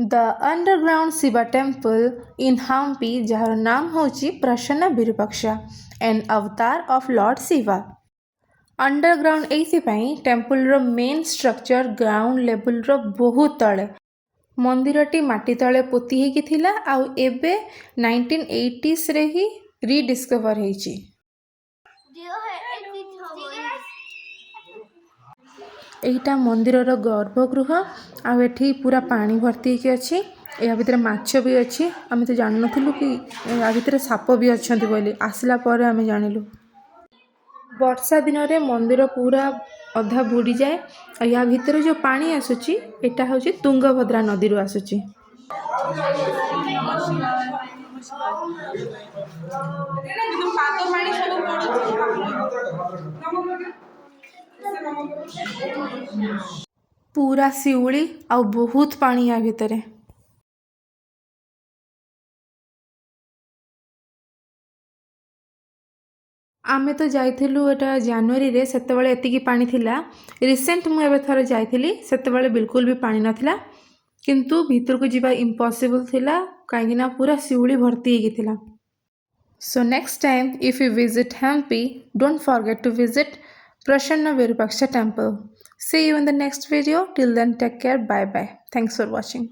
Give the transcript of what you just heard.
The underground Shiva temple in Hampi जार नाम होची Prasanna Virupaksha an avatar of lord Shiva. Underground एइथिपाई temple main structure ground level बहुत तले मंदिरटी माटी तले पोती होगी थिला आउ एबे 1980s रे ही रिडिस्कवर होईची। एटा मंदिरर गर्भगृह आउ एठी पूरा पानी भर्ती होगी अच्छी या भितर माछ भी अच्छी आमे तो जान नथिलु कि या भितर साप भी अछंती बोली आसला पर आमे जानिलु। वर्षा दिन रे मंदिर पूरा अधा बुड़ी जाए या भितर जो पानी आसुची एटा होची तुंगभद्रा नदी रु आसुची। पूरा शिउली आ बहुत पानी या भितरे। आमे तो जाइथिलु एटा जनवरी रे सेतेबेले एतिकी पानी थिला। रिसेंट मु एबे थरे जाइथिली सेतेबेले बिल्कुल भी पानी नथिला किंतु भीतर को जीवा इम्पॉसिबल थिला काहेकिना पूरा शिउली भर्ती होगी थिला। So next time if you visit Hampi, don't forget to visit Prasanna Virupaksha temple. See you in the next video. Till then take care. Bye bye. Thanks for watching.